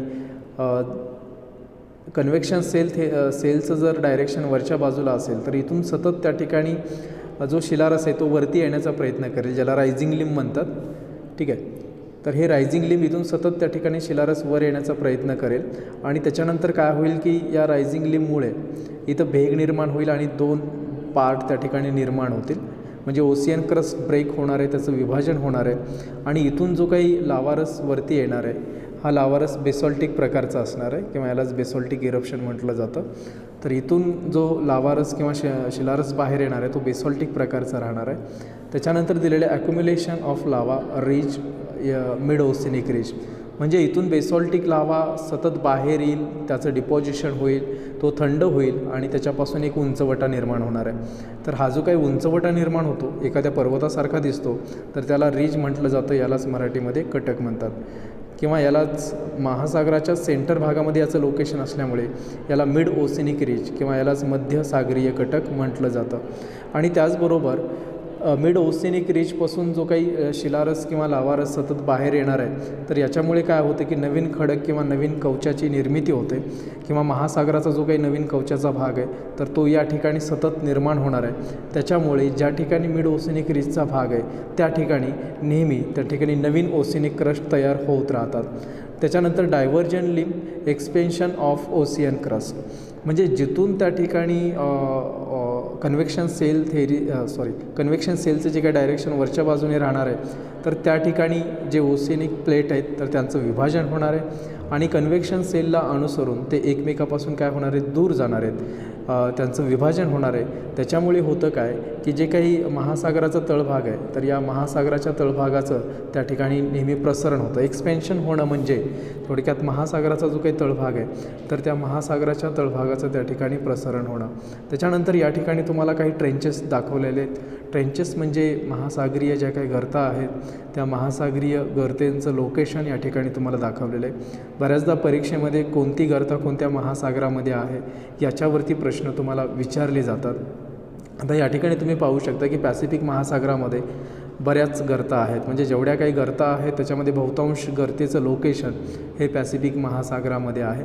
कन्व्हेक्शन सेलचं जर डायरेक्शन वरच्या बाजूला असेल तर इथून सतत त्या ठिकाणी जो शिलारस आहे तो वरती येण्याचा प्रयत्न करेल, ज्याला रायझिंग लिंब म्हणतात. ठीक आहे, तर हे रायझिंग लिंब इथून सतत त्या ठिकाणी शिलारस वर येण्याचा प्रयत्न करेल आणि त्याच्यानंतर काय होईल की या रायझिंग लिंबमुळे इथं भेग निर्माण होईल आणि 2 पार्ट त्या ठिकाणी निर्माण होतील. म्हणजे ओशियन क्रस्ट ब्रेक होणार आहे, त्याचं विभाजन होणार आहे आणि इथून जो काही लावारस वरती येणार आहे हा लावारस बेसॉल्टिक प्रकारचा असणार आहे किंवा यालाच बेसॉल्टिक इरप्शन म्हटलं जातं. तर इथून जो लावारस किंवा शिलारस बाहेर येणार आहे तो बेसॉल्टिक प्रकारचा राहणार आहे. त्याच्यानंतर दिलेले accumulation of lava ridge mid oceanic ridge, म्हणजे इथून बेसॉल्टिक लावा सतत बाहेर येईल, त्याचं डिपॉझिशन होईल, तो थंड होईल आणि त्याच्यापासून एक उंचवटा निर्माण होणार आहे. तर हा जो काही उंचवटा निर्माण होतो एखाद्या पर्वतासारखा दिसतो तर त्याला रिज म्हटलं जातं, यालाच मराठीमध्ये कटक म्हणतात किंवा यालाच महासागराच्या सेंटर भागामध्ये याचं लोकेशन असल्यामुळे याला मिड ओशिनिक रिज किंवा यालाच मध्य सागरीय कटक म्हटलं जातं. आणि त्याचबरोबर मिड ओशिनिक रिजपासून जो काही शिलारस किंवा लावारस सतत बाहेर येणार आहे तर याच्यामुळे काय होतं की नवीन खडक किंवा नवीन कवचाची निर्मिती होते किंवा महासागराचा जो काही नवीन कवचाचा भाग आहे तर तो या ठिकाणी सतत निर्माण होणार आहे. त्याच्यामुळे ज्या ठिकाणी मिड ओशिनिक रिजचा भाग आहे त्या ठिकाणी नेहमी त्या ठिकाणी नवीन ओशिनिक क्रस्ट तयार होत राहतात. त्याच्यानंतर डायव्हर्जन लिंब एक्सपेन्शन ऑफ ओशियन क्रस्ट, म्हणजे जिथून त्या ठिकाणी कन्व्हेक्शन सेलचं जे काही डायरेक्शन वरच्या बाजूने राहणार आहे तर त्या ठिकाणी जे ओशिनिक प्लेट आहेत तर त्यांचं विभाजन होणार आहे आणि कन्व्हेक्शन सेलला अनुसरून ते एकमेकापासून काय होणार आहेत, दूर जाणार आहेत. त्यांचं विभाजन होणार आहे. त्याच्यामुळे होतं काय की जे काही महासागराचा तळभाग आहे तर या महासागराच्या तळभागाचं त्या ठिकाणी नेहमी प्रसरण होतं. एक्सपेन्शन होणं म्हणजे थोडक्यात महासागराचा जो काही तळभाग आहे तर त्या महासागराच्या तळभागाचं त्या ठिकाणी प्रसरण होणं. त्याच्यानंतर या ठिकाणी तुम्हाला काही ट्रेंचेस दाखवलेले आहेत. ट्रेंचेस म्हणजे महासागरीय ज्या काही गर्ता आहेत त्या महासागरीय गर्तेंचं लोकेशन या ठिकाणी तुम्हाला दाखवलेलं आहे. बऱ्याचदा परीक्षेमध्ये कोणती गर्ता कोणत्या महासागरामध्ये आहे याच्यावरती प्रश्न तुम्हाला विचारले जातात. आता या ठिकाणी तुम्ही पाहू शकता की पॅसिफिक महासागरामध्ये बऱ्याच गर्ता आहेत. म्हणजे जेवढ्या काही गर्ता आहेत त्याच्यामध्ये बहुतांश गर्तेचं लोकेशन हे पॅसिफिक महासागरामध्ये आहे.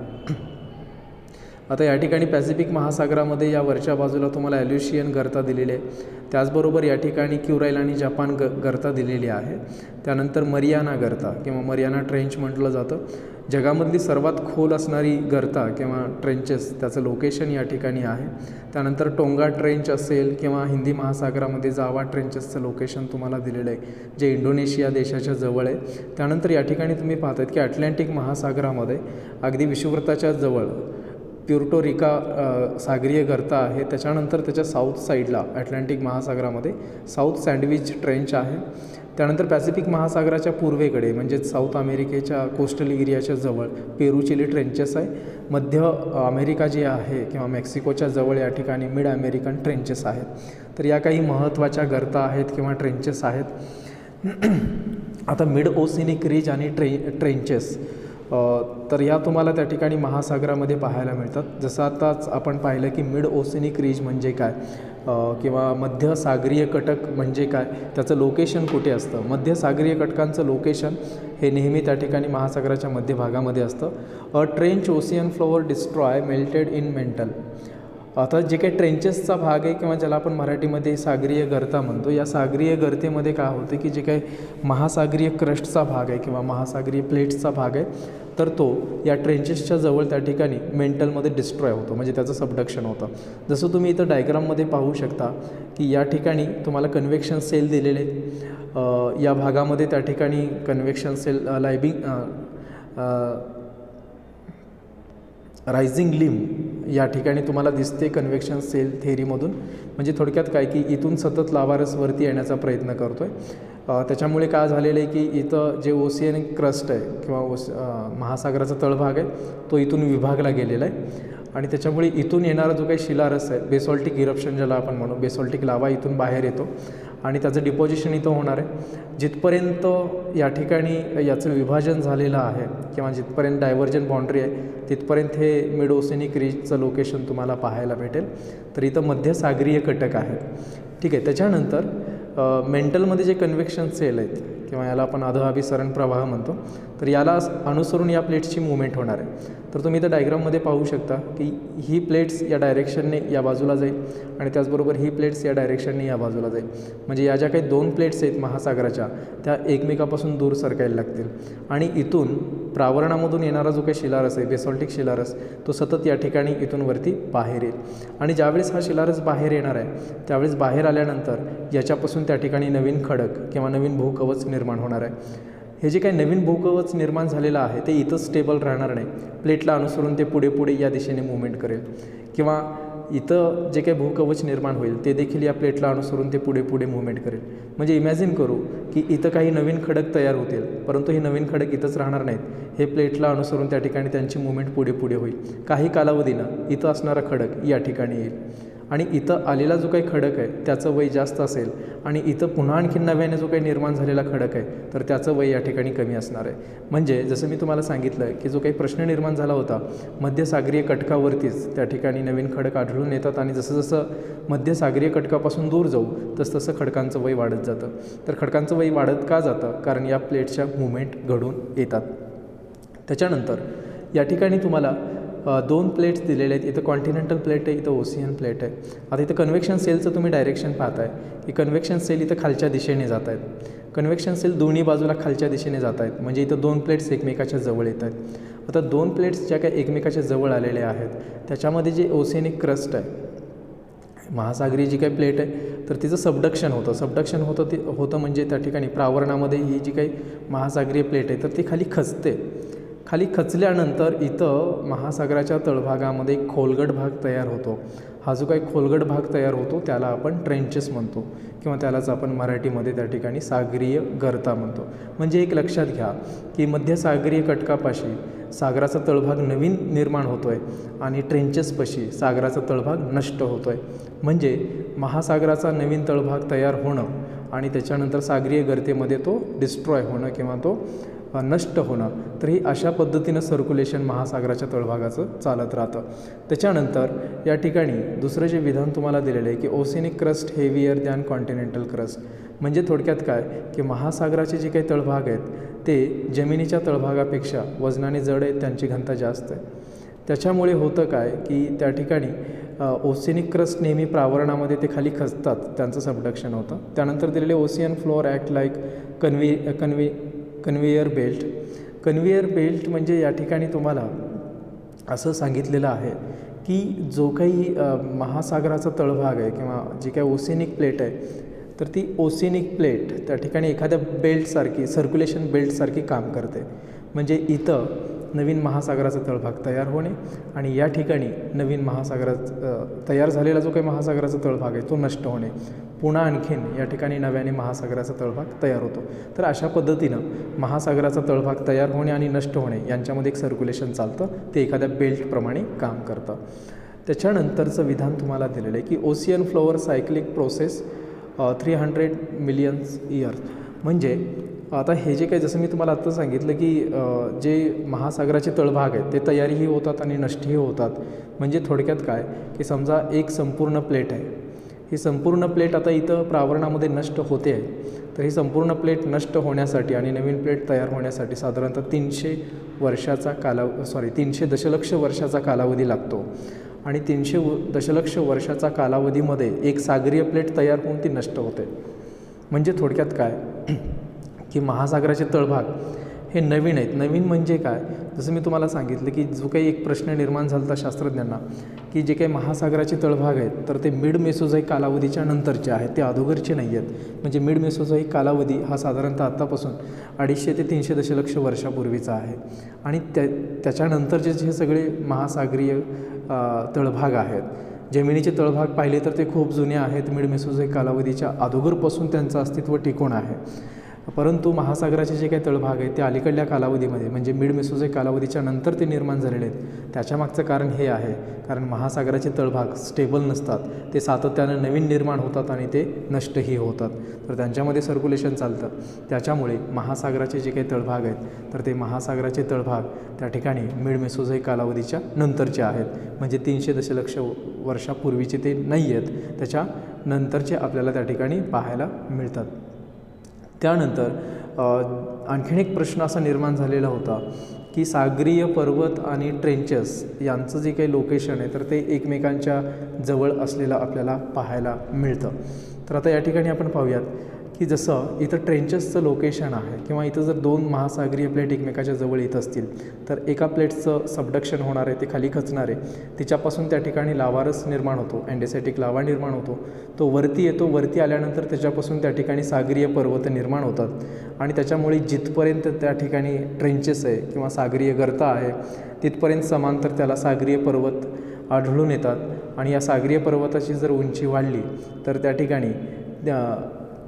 आता या ठिकाणी पॅसिफिक महासागरामध्ये या वरच्या बाजूला तुम्हाला ॲल्युशियन गर्ता दिलेली आहे. त्याचबरोबर या ठिकाणी क्युराईल आणि जपान गर्ता दिलेली आहे. त्यानंतर मरियाना गर्ता किंवा मरियाना ट्रेंच म्हटलं जातं. जगामधली सर्वात खोल असणारी गर्ता किंवा ट्रेंचेस त्याचं लोकेशन या ठिकाणी आहे. त्यानंतर टोंगा ट्रेंच असेल किंवा हिंदी महासागरामध्ये जावा ट्रेंचेसचं लोकेशन तुम्हाला दिलेलं आहे जे इंडोनेशिया देशाच्या जवळ आहे. त्यानंतर या ठिकाणी तुम्ही पाहतायत की अटलांटिक महासागरामध्ये अगदी विषुववृत्ताच्या जवळ प्युर्टो रिका सागरीय गर्ता आहे. त्याच्यानंतर त्याच्या साऊथ साईडला अटलांटिक महासागरामध्ये साऊथ सँडविच ट्रेंच आहे. त्यानंतर पॅसिफिक महासागराच्या पूर्वेकडे म्हणजेच साऊथ अमेरिकेच्या कोस्टल एरियाच्या जवळ पेरू चिली ट्रेंचेस आहे. मध्य अमेरिका जी आहे किंवा मेक्सिकोच्या जवळ या ठिकाणी मिड अमेरिकन ट्रेंचेस आहेत. तर या काही महत्त्वाच्या गर्ता आहेत किंवा ट्रेंचेस आहेत. आता मिड ओशिनिक रिज आणि ट्रेंचेस तर या तुम्हाला त्या ठिकाणी महासागरामध्ये पाहायला मिळतात. जसं आताच आपण पाहिलं की मिड ओशिनिक रिज म्हणजे काय किंवा मध्य सागरीय कटक म्हणजे काय, त्याचं लोकेशन कुठे असतं. मध्य सागरीय कटकांचं लोकेशन हे नेहमी त्या ठिकाणी महासागराच्या मध्यभागामध्ये असतं. A trench ocean floor destroy melted in mantle. आता जे काही ट्रेंचेसचा भाग आहे किंवा ज्याला आपण मराठीमध्ये सागरीय गर्ता म्हणतो, या सागरीय गर्तेमध्ये काय होतं की जे काही महासागरीय क्रस्टचा भाग आहे किंवा महासागरीय प्लेट्सचा भाग आहे तर तो या ट्रेंचेसच्या जवळ त्या ठिकाणी मेंटलमध्ये डिस्ट्रॉय होतो, म्हणजे त्याचं सबडक्शन होतं. जसं तुम्ही इथं डायग्राममध्ये पाहू शकता की या ठिकाणी तुम्हाला कन्व्हेक्शन सेल दिलेले आहेत. या भागामध्ये त्या ठिकाणी कन्व्हेक्शन सेल रायझिंग लिम या ठिकाणी तुम्हाला दिसते कन्व्हेक्शन सेल थेअरीमधून. म्हणजे थोडक्यात काय की इथून सतत लावारस वरती येण्याचा प्रयत्न करतो आहे. त्याच्यामुळे काय झालेलं आहे की इथं जे ओशियनिक क्रस्ट आहे किंवा महासागराचा तळभाग आहे तो इथून विभागला गेलेला आहे आणि त्याच्यामुळे इथून येणारा जो काही शिलारस आहे बेसॉल्टिक इरप्शन ज्याला आपण म्हणू, बेसॉल्टिक लावा इथून बाहेर येतो आणि त्याचं डिपॉझिशन इथं होणार आहे. जिथपर्यंत या ठिकाणी याचं विभाजन झालेलं आहे किंवा जिथपर्यंत डायव्हर्जन बाउंड्री आहे तिथपर्यंत हे मिड ओशिनिक रिजचं लोकेशन तुम्हाला पाहायला भेटेल. तर इथं मध्य सागरीय कटक आहे. ठीक आहे. त्याच्यानंतर मेंटलमध्ये जे कन्व्हेक्शन सेल आहेत किंवा याला आपण अधःअभिसरण प्रवाह म्हणतो तर याला अनुसरून या प्लेट्सची मुवमेंट होणार आहे. तर तुम्ही इथं डायग्राममध्ये पाहू शकता की ही प्लेट्स या डायरेक्शनने या बाजूला जाईल आणि त्याचबरोबर ही प्लेट्स या डायरेक्शनने या बाजूला जाईल. म्हणजे या ज्या काही दोन प्लेट्स आहेत महासागराच्या त्या एकमेकापासून दूर सरकायला लागतील आणि इथून प्रावरणामधून येणारा जो काही शिलारस आहे बेसॉल्टिक शिलारस तो सतत या ठिकाणी इथून वरती बाहेर येईल आणि ज्यावेळेस हा शिलारस बाहेर येणार आहे त्यावेळेस बाहेर आल्यानंतर याच्यापासून त्या ठिकाणी नवीन खडक किंवा नवीन भूकवच निर्माण होणार आहे. हे जे काही नवीन भूकवच निर्माण झालेलं आहे ते इथंच स्टेबल राहणार नाही. प्लेटला अनुसरून ते पुढे पुढे या दिशेने मुवमेंट करेल किंवा इथं जे काही भूकवच निर्माण होईल ते देखील या प्लेटला अनुसरून ते पुढे पुढे मुवमेंट करेल. म्हणजे इमॅजिन करू की इथं काही नवीन खडक तयार होतील परंतु हे नवीन खडक इथंच राहणार नाहीत. हे प्लेटला अनुसरून त्या ठिकाणी त्यांची मुवमेंट पुढे पुढे होईल. काही कालावधीनं इथं असणारा खडक या ठिकाणी येईल आणि इथं आलेला जो काही खडक आहे त्याचं वय जास्त असेल आणि इथं पुन्हा आणखीन नव्याने जो काही निर्माण झालेला खडक आहे तर त्याचं वय या ठिकाणी कमी असणार आहे. म्हणजे जसं मी तुम्हाला सांगितलं की जो काही प्रश्न निर्माण झाला होता मध्यसागरीय कटकावरतीच त्या ठिकाणी नवीन खडक आढळून येतात आणि जसं जसं मध्यसागरीय कटकापासून दूर जाऊ तसं खडकांचं वय वाढत जातं. तर खडकांचं वय वाढत का जातं कारण या प्लेटच्या मुवमेंट घडून येतात. त्याच्यानंतर या ठिकाणी तुम्हाला दोन प्लेट्स दिलेले आहेत. इथं कॉन्टिनेंटल प्लेट आहे, इथं ओशियन प्लेट आहे. आता इथं कन्व्हेक्शन सेलचं तुम्ही डायरेक्शन पाहताय की कन्व्हेक्शन सेल इथं खालच्या दिशेने जात आहेत. कन्व्हेक्शन सेल दोन्ही बाजूला खालच्या दिशेने जात आहेत म्हणजे इथं दोन प्लेट्स एकमेकाच्या जवळ येत आहेत. आता दोन प्लेट्स ज्या काही एकमेकाच्या जवळ आलेल्या आहेत त्याच्यामध्ये जे ओशियनिक क्रस्ट आहे महासागरी जी काही प्लेट आहे तर तिचं सबडक्शन होतं म्हणजे त्या ठिकाणी प्रावरणामध्ये ही जी काही महासागरीय प्लेट आहे तर ती खाली खचते. खाली खचल्यानंतर इथं महासागराच्या तळभागामध्ये एक खोलगट भाग तयार होतो. हा जो काही खोलगट भाग तयार होतो त्याला आपण ट्रेंचेस म्हणतो किंवा त्यालाच आपण मराठीमध्ये त्या ठिकाणी सागरीय गर्ता म्हणतो. म्हणजे एक लक्षात घ्या की मध्यसागरीय कटकापाशी सागराचा तळभाग नवीन निर्माण होतो आहे आणि ट्रेंचेसपाशी सागराचा तळभाग नष्ट होतो आहे. म्हणजे महासागराचा नवीन तळभाग तयार होणं आणि त्याच्यानंतर सागरीय गर्तेमध्ये तो डिस्ट्रॉय होणं किंवा तो नष्ट होणं, तर ही अशा पद्धतीनं सर्क्युलेशन महासागराच्या तळभागाचं चालत राहतं. त्याच्यानंतर या ठिकाणी दुसरं जे विधान तुम्हाला दिलेलं आहे की oceanic crust heavier than continental crust. म्हणजे थोडक्यात काय की महासागराचे जे काही तळभाग आहेत ते जमिनीच्या तळभागापेक्षा वजनाने जड आहेत, त्यांची घनता जास्त आहे. त्याच्यामुळे होतं काय की त्या ठिकाणी ओशनिक क्रस्ट नेहमी प्रावरणामध्ये ते खाली खचतात, त्यांचं सबडक्शन होतं. त्यानंतर दिलेले ocean floor act like conveyor belt. Conveyor belt म्हणजे या ठिकाणी तुम्हाला असं सांगितलेलं आहे की जो काही महासागराचा तळभाग आहे किंवा जी काही ओशनिक प्लेट आहे तर ती ओशनिक प्लेट त्या ठिकाणी एखाद्या बेल्टसारखी सर्क्युलेशन बेल्टसारखी काम करते. म्हणजे इथं नवीन महासागराचा तळभाग तयार होणे आणि या ठिकाणी नवीन तयार झालेला जो काही महासागराचा तळभाग आहे तो नष्ट होणे, पुन्हा आणखीन या ठिकाणी नव्याने महासागराचा तळभाग तयार होतो. तर अशा पद्धतीनं महासागराचा तळभाग तयार होणे आणि नष्ट होणे यांच्यामध्ये एक सर्क्युलेशन चालतं, ते एखाद्या बेल्टप्रमाणे काम करतं. त्याच्यानंतरचं विधान तुम्हाला दिलेलं आहे की ocean floor cyclic process 300 millions years. म्हणजे आता हे जे काही जसं मी तुम्हाला आत्ता सांगितलं की जे महासागराचे तळभाग आहेत ते तयारीही होतात आणि नष्टही होतात. म्हणजे थोडक्यात काय की समजा एक संपूर्ण प्लेट आहे, ही संपूर्ण प्लेट आता इथं प्रावरणामध्ये नष्ट होते आहे, तर ही संपूर्ण प्लेट नष्ट होण्यासाठी आणि नवीन प्लेट तयार होण्यासाठी साधारणतः 300 दशलक्ष वर्षाचा कालावधी लागतो. आणि 300 दशलक्ष वर्षाचा कालावधीमध्ये एक सागरीय प्लेट तयार होऊन ती नष्ट होते. म्हणजे थोडक्यात काय की महासागराचे तळभाग हे नवीन आहेत. नवीन म्हणजे काय, जसं मी तुम्हाला सांगितलं की जो काही एक प्रश्न निर्माण झाला होता शास्त्रज्ञांना की जे काही महासागराचे तळभाग आहेत तर ते मिड मेसोझोइक कालावधीच्या नंतरचे आहेत, ते अगोदरचे नाही आहेत. म्हणजे मिड मेसोझोइक कालावधी हा साधारणतः आत्तापासून 250 ते 300 दशलक्ष वर्षापूर्वीचा आहे. आणि त्याच्यानंतरचे जे सगळे महासागरीय तळभाग आहेत, जमिनीचे तळभाग पाहिले तर ते खूप जुने आहेत, मिड मेसोझोइक कालावधीच्या अगोदरपासून त्यांचं अस्तित्व टिकून आहे. परंतु महासागराचे जे काही तळभाग आहेत ते अलीकडल्या कालावधीमध्ये म्हणजे मिड मेसोझोइक कालावधीच्या नंतर ते निर्माण झालेले आहेत. त्याच्यामागचं कारण हे आहे कारण महासागराचे तळभाग स्टेबल नसतात, ते सातत्यानं नवीन निर्माण होतात आणि ते नष्टही होतात, तर त्यांच्यामध्ये सर्क्युलेशन चालतं. त्याच्यामुळे महासागराचे जे काही तळभाग आहेत तर ते महासागराचे तळभाग त्या ठिकाणी मिड मेसोझोइक कालावधीच्या नंतरचे आहेत. म्हणजे 300 दशलक्ष वर्षापूर्वीचे ते नाही आहेत, त्याच्या नंतरचे आपल्याला त्या ठिकाणी पाहायला मिळतात. त्यानंतर आणखीन एक प्रश्न असा निर्माण झालेला होता की सागरीय पर्वत आणि ट्रेंचेस यांचं जे काही लोकेशन आहे तर ते एकमेकांच्या जवळ असलेलं आपल्याला पाहायला मिळतं. तर आता या ठिकाणी आपण पाहूयात की जसं इथं ट्रेंचेसचं लोकेशन आहे किंवा इथं जर दोन महासागरीय प्लेट एकमेकाच्या जवळ येत असतील तर एका प्लेटचं सबडक्शन होणार आहे, ते खाली खचणार आहे, तिच्यापासून त्या ठिकाणी लावारस निर्माण होतो, अँडेसेटिक लावा निर्माण होतो, तो वरती येतो, वरती आल्यानंतर त्याच्यापासून त्या ठिकाणी सागरीय पर्वत निर्माण होतात आणि त्याच्यामुळे जिथपर्यंत त्या ठिकाणी ट्रेंचेस आहे किंवा सागरीय गर्ता आहे तिथपर्यंत समांतर त्याला सागरीय पर्वत आढळून येतात आणि या सागरीय पर्वताची जर उंची वाढली तर त्या ठिकाणी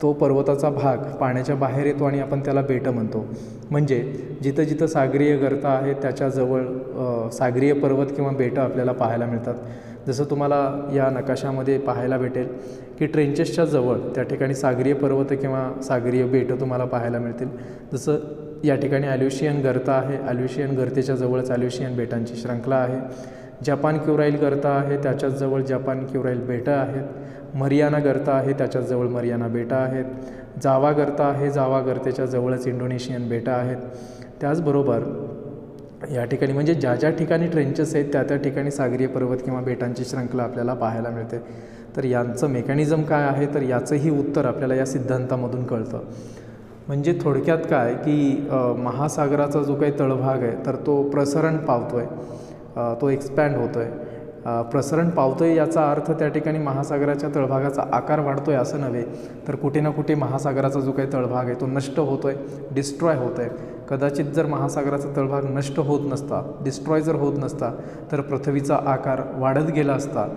तो पर्वताचा भाग पाण्याच्या बाहेर येतो आणि आपण त्याला बेटं म्हणतो. म्हणजे जिथं जिथं सागरीय गर्ता आहे त्याच्याजवळ सागरीय पर्वत किंवा बेटं आपल्याला पाहायला मिळतात. जसं तुम्हाला या नकाशामध्ये पाहायला भेटेल की ट्रेंचेसच्या जवळ त्या ठिकाणी सागरीय पर्वत किंवा सागरीय बेटं तुम्हाला पाहायला मिळतील. जसं या ठिकाणी ॲल्युशियन गर्ता आहे, ॲल्युशियन गर्तेच्या जवळच ॲल्युशियन बेटांची श्रंखला आहे. जपान क्युराईल गर्ता आहे, त्याच्याच जवळ जपान क्युराईल बेटं आहेत. मरियाना गर्ता आहे, त्याच्याच जवळ मरियाना बेटं आहेत. जावा गर्ता आहे, जावा गर्तेच्या जवळच इंडोनेशियन बेटं आहेत. त्याचबरोबर या ठिकाणी म्हणजे ज्या ज्या ठिकाणी ट्रेंचेस आहेत त्या त्या ठिकाणी सागरीय पर्वत किंवा बेटांची श्रंखला आपल्याला पाहायला मिळते. तर यांचं मेकॅनिझम काय आहे तर याचंही उत्तर आपल्याला या सिद्धांतामधून कळतं. म्हणजे थोडक्यात काय की महासागराचा जो काही तळभाग आहे तर तो प्रसरण पावतो आहे, तो एक्सपॅन्ड होतो आहे. प्रसरण पावतो आहे याचा अर्थ त्या ठिकाणी महासागराच्या तळभागाचा आकार वाढतो आहे असं नव्हे, तर कुठे ना कुठे महासागराचा जो काही तळभाग आहे तो नष्ट होतो आहे, डिस्ट्रॉय होतो आहे. कदाचित जर महासागराचा तळभाग नष्ट होत नसता, डिस्ट्रॉय जर होत नसता, तर पृथ्वीचा आकार वाढत गेला असता.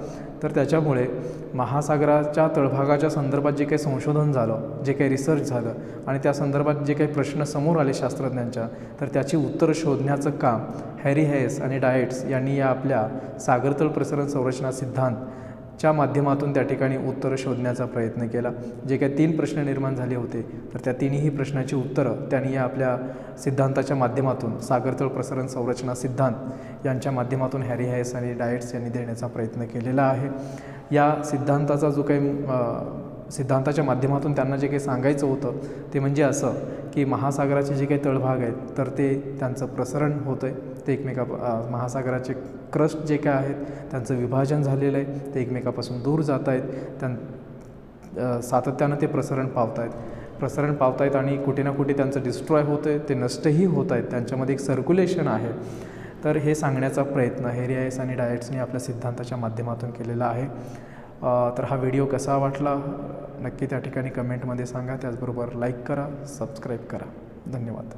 तर त्याच्यामुळे महासागराच्या तळभागाच्या संदर्भात जे काही संशोधन झालं, जे काही रिसर्च झालं आणि त्या संदर्भात जे काही प्रश्न समोर आले शास्त्रज्ञांच्या, तर त्याची उत्तरं शोधण्याचं काम हॅरी हेस आणि डाएट्स यांनी या आपल्या सागरतळ प्रसरण संरचना सिद्धांतच्या माध्यमातून त्या ठिकाणी उत्तरं शोधण्याचा प्रयत्न केला. जे काही 3 प्रश्न निर्माण झाले होते, तर त्या तिन्ही प्रश्नाची उत्तरं त्यांनी या आपल्या सिद्धांताच्या माध्यमातून, सागरतळ प्रसरण संरचना सिद्धांत यांच्या माध्यमातून हॅरी हेस आणि डाएट्स यांनी देण्याचा प्रयत्न केलेला आहे. या सिद्धांताचा जो काही सिद्धांताच्या माध्यमातून त्यांना जे काही सांगायचं होतं ते म्हणजे असं की महासागराचे जे काही तळभाग आहेत, तर ते त्यांचं प्रसरण होतं आहे, ते महासागराचे क्रस्ट जे काय आहेत त्यांचं विभाजन झालेलं आहे, ते एकमेकापासून दूर जात आहेत, सातत्यानं ते प्रसरण पावत आहेत आणि कुठे ना कुठे त्यांचं डिस्ट्रॉय होतं आहे, ते नष्टही होत आहेत, त्यांच्यामध्ये एक सर्क्युलेशन आहे. तर हे सांगण्याचा प्रयत्न हॅरी हेस आणि डाएट्सने आपल्या सिद्धांताच्या माध्यमातून केलेला आहे. तर हा व्हिडिओ कसा वाटला नक्की त्या ठिकाणी कमेंटमध्ये सांगा. त्याचबरोबर लाईक करा, सबस्क्राईब करा. धन्यवाद.